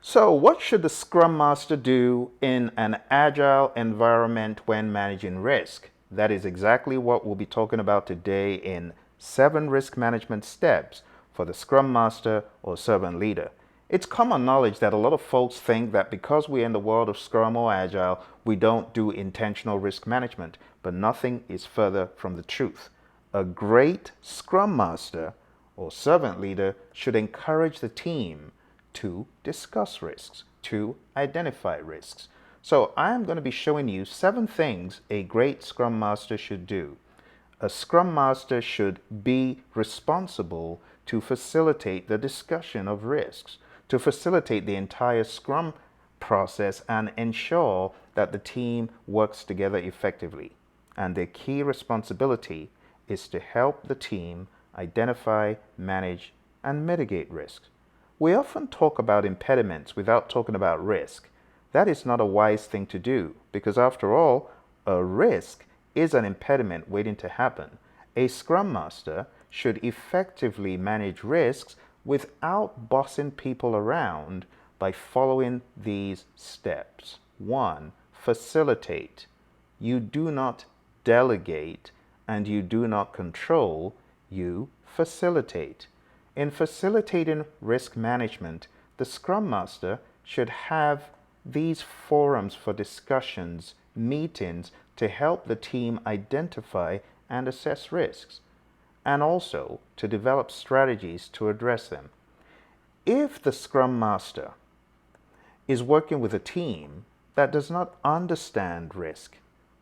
So, what should the Scrum Master do in an agile environment when managing risk? That is exactly what we'll be talking about today in 7 risk management steps for the Scrum Master or servant leader. It's common knowledge that a lot of folks think that because we're in the world of Scrum or Agile, we don't do intentional risk management, but nothing is further from the truth. A great Scrum Master or servant leader should encourage the team to discuss risks, to identify risks. So I'm going to be showing you 7 things a great Scrum Master should do. A Scrum Master should be responsible to facilitate the discussion of risks, to facilitate the entire Scrum process and ensure that the team works together effectively. And their key responsibility is to help the team identify, manage, and mitigate risks. We often talk about impediments without talking about risk. That is not a wise thing to do because, after all, a risk is an impediment waiting to happen. A Scrum Master should effectively manage risks without bossing people around by following these steps. 1. Facilitate. You do not delegate and you do not control, you facilitate. In facilitating risk management, the Scrum Master should have these forums for discussions, meetings to help the team identify and assess risks, and also to develop strategies to address them. If the Scrum Master is working with a team that does not understand risk,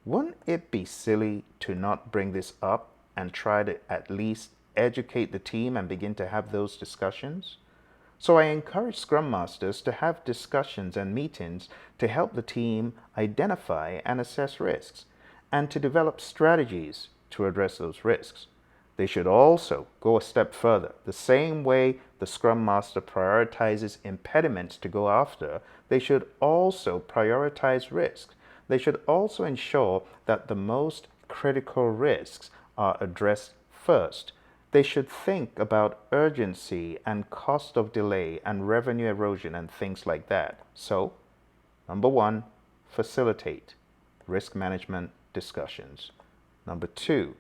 wouldn't it be silly to not bring this up and try to at least educate the team and begin to have those discussions? So I encourage Scrum Masters to have discussions and meetings to help the team identify and assess risks and to develop strategies to address those risks. They should also go a step further. The same way the Scrum Master prioritizes impediments to go after, they should also prioritize risks. They should also ensure that the most critical risks are addressed first. They should think about urgency and cost of delay and revenue erosion and things like that. So, number 1, facilitate risk management discussions. Number 2,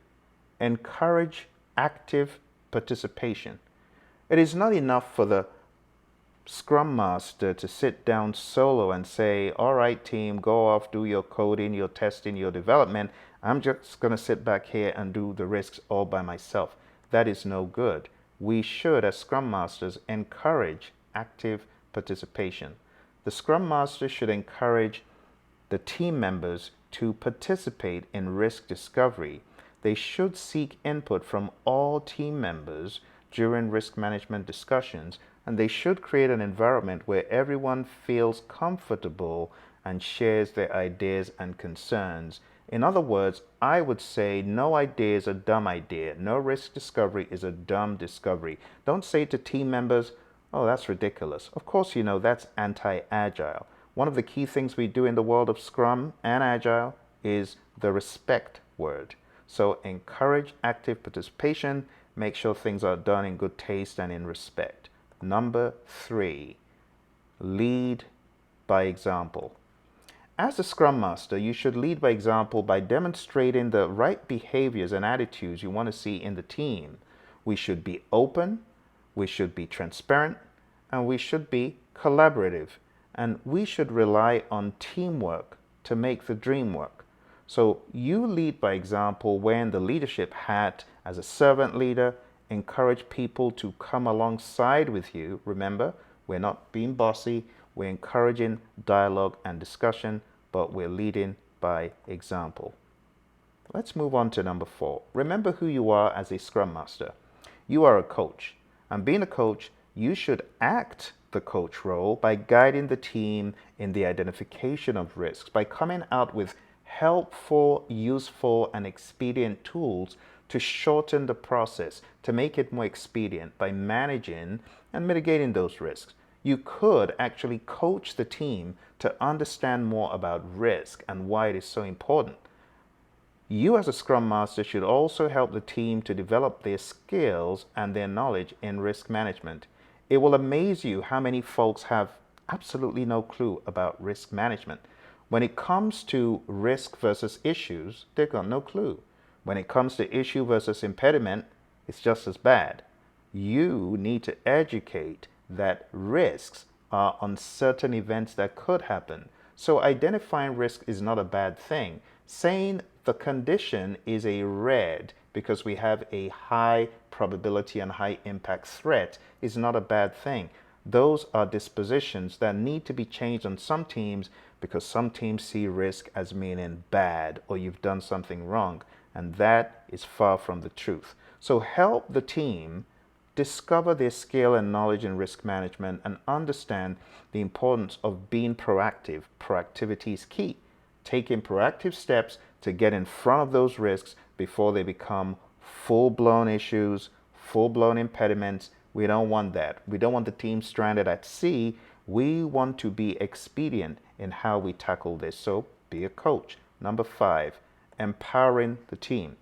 encourage active participation. It is not enough for the Scrum Master to sit down solo and say, all right, team, go off, do your coding, your testing, your development. I'm just going to sit back here and do the risks all by myself. That is no good. We should, as Scrum Masters, encourage active participation. The Scrum Master should encourage the team members to participate in risk discovery. They should seek input from all team members during risk management discussions, and they should create an environment where everyone feels comfortable and shares their ideas and concerns. In other words, I would say no idea is a dumb idea. No risk discovery is a dumb discovery. Don't say to team members, oh, that's ridiculous. Of course, you know that's anti-agile. One of the key things we do in the world of Scrum and Agile is the respect word. So encourage active participation. Make sure things are done in good taste and in respect. Number 3, lead by example. As a Scrum Master, you should lead by example by demonstrating the right behaviors and attitudes you want to see in the team. We should be open, we should be transparent, and we should be collaborative. And we should rely on teamwork to make the dream work. So you lead by example wearing the leadership hat as a servant leader. Encourage people to come alongside with you. Remember, we're not being bossy. We're encouraging dialogue and discussion, but we're leading by example. Let's move on to number 4. Remember who you are as a Scrum Master. You are a coach. And being a coach, you should act the coach role by guiding the team in the identification of risks, by coming out with helpful, useful, and expedient tools to shorten the process, to make it more expedient by managing and mitigating those risks. You could actually coach the team to understand more about risk and why it is so important. You as a Scrum Master should also help the team to develop their skills and their knowledge in risk management. It will amaze you how many folks have absolutely no clue about risk management. When it comes to risk versus issues, they've got no clue. When it comes to issue versus impediment, it's just as bad. You need to educate that risks are uncertain events that could happen. So identifying risk is not a bad thing. Saying the condition is a red because we have a high probability and high impact threat is not a bad thing. Those are dispositions that need to be changed on some teams because some teams see risk as meaning bad or you've done something wrong. And that is far from the truth. So help the team discover their skill and knowledge in risk management and understand the importance of being proactive. Proactivity is key. Taking proactive steps to get in front of those risks before they become full-blown issues, full-blown impediments. We don't want that. We don't want the team stranded at sea. We want to be expedient in how we tackle this. So be a coach. Number 5, empowering the team.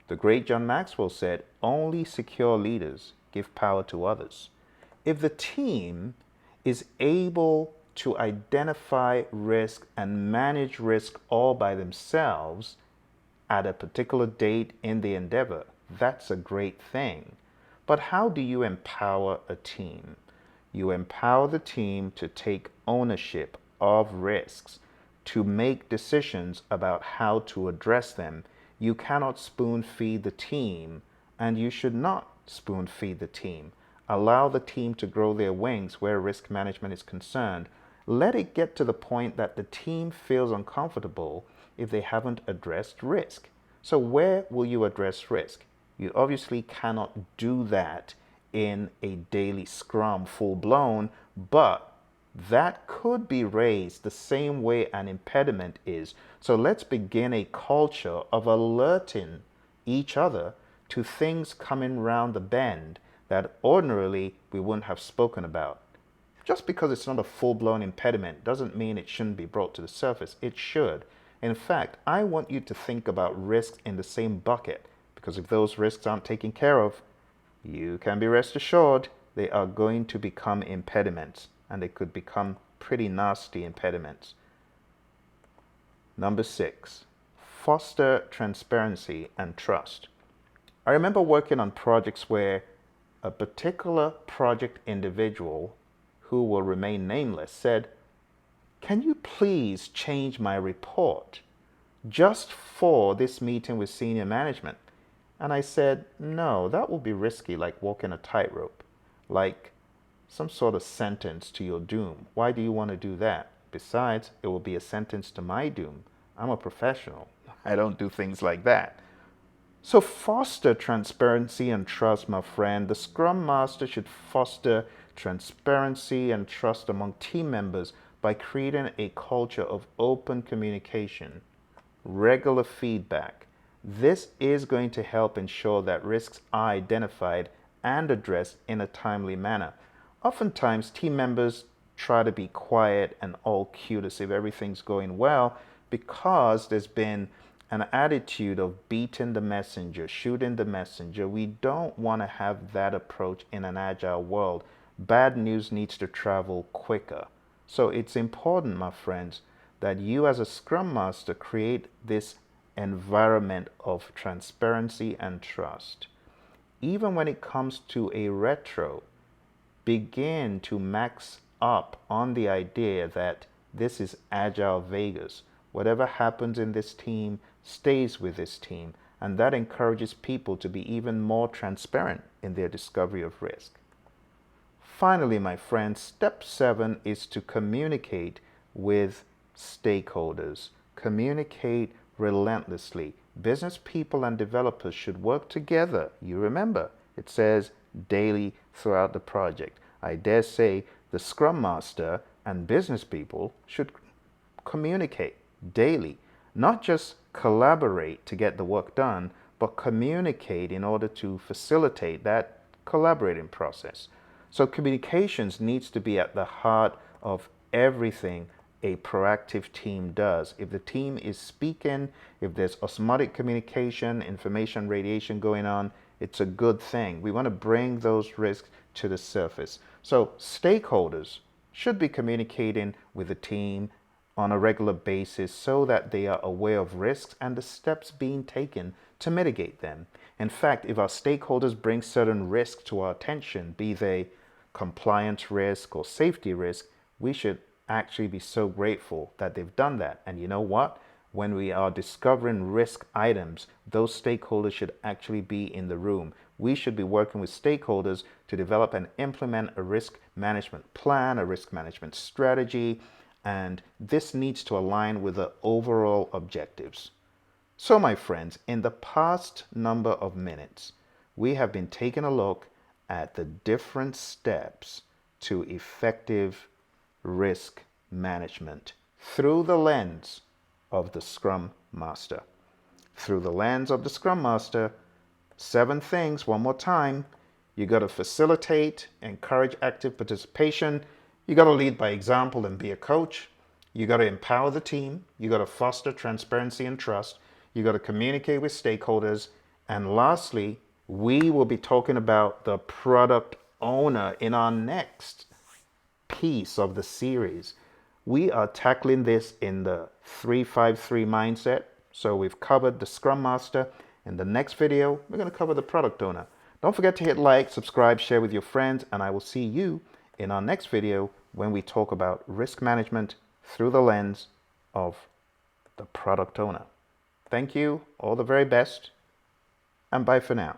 The great John Maxwell said, only secure leaders give power to others. If the team is able to identify risk and manage risk all by themselves at a particular date in the endeavor, that's a great thing. But how do you empower a team? You empower the team to take ownership of risks, to make decisions about how to address them. You cannot spoon feed the team, and you should not spoon feed the team. Allow the team to grow their wings where risk management is concerned. Let it get to the point that the team feels uncomfortable if they haven't addressed risk. So where will you address risk? You obviously cannot do that in a daily scrum full blown, but that could be raised the same way an impediment is. So let's begin a culture of alerting each other to things coming round the bend that ordinarily we wouldn't have spoken about. Just because it's not a full-blown impediment doesn't mean it shouldn't be brought to the surface. It should. In fact, I want you to think about risks in the same bucket, because if those risks aren't taken care of, you can be rest assured they are going to become impediments, and they could become pretty nasty impediments. Number 6, foster transparency and trust. I remember working on projects where a particular project individual, who will remain nameless, said, "Can you please change my report just for this meeting with senior management?" And I said, "No, that will be risky, like walking a tightrope, like some sort of sentence to your doom. Why do you want to do that? Besides, it will be a sentence to my doom. I'm a professional. I don't do things like that." So foster transparency and trust, my friend. The Scrum Master should foster transparency and trust among team members by creating a culture of open communication, regular feedback. This is going to help ensure that risks are identified and addressed in a timely manner. Oftentimes, team members try to be quiet and all cute as if everything's going well because there's been an attitude of beating the messenger, shooting the messenger. We don't want to have that approach in an agile world. Bad news needs to travel quicker. So it's important, my friends, that you as a Scrum Master create this environment of transparency and trust. Even when it comes to a retro, begin to max up on the idea that this is Agile Vegas. Whatever happens in this team stays with this team, and that encourages people to be even more transparent in their discovery of risk. Finally, my friends, step 7 is to communicate with stakeholders. Communicate relentlessly. Business people and developers should work together. You remember, it says daily throughout the project. I dare say the Scrum Master and business people should communicate daily, not just collaborate to get the work done, but communicate in order to facilitate that collaborating process. So communications needs to be at the heart of everything a proactive team does. If the team is speaking, if there's osmotic communication, information radiation going on, it's a good thing. We want to bring those risks to the surface. So stakeholders should be communicating with the team on a regular basis so that they are aware of risks and the steps being taken to mitigate them. In fact, if our stakeholders bring certain risks to our attention, be they compliance risk or safety risk, we should actually be so grateful that they've done that. And you know what? When we are discovering risk items, those stakeholders should actually be in the room. We should be working with stakeholders to develop and implement a risk management plan, a risk management strategy, and this needs to align with the overall objectives. So, my friends, in the past number of minutes, we have been taking a look at the different steps to effective risk management through the lens of the Scrum Master. Through the lens of the Scrum Master, 7 things, one more time. You got to facilitate, encourage active participation. You got to lead by example and be a coach. You got to empower the team. You got to foster transparency and trust. You got to communicate with stakeholders. And lastly, we will be talking about the product owner in our next piece of the series. We are tackling this in the 3-5-3 mindset. So we've covered the Scrum Master. In the next video, we're going to cover the product owner. Don't forget to hit like, subscribe, share with your friends, and I will see you in our next video when we talk about risk management through the lens of the product owner. Thank you, all the very best, and bye for now.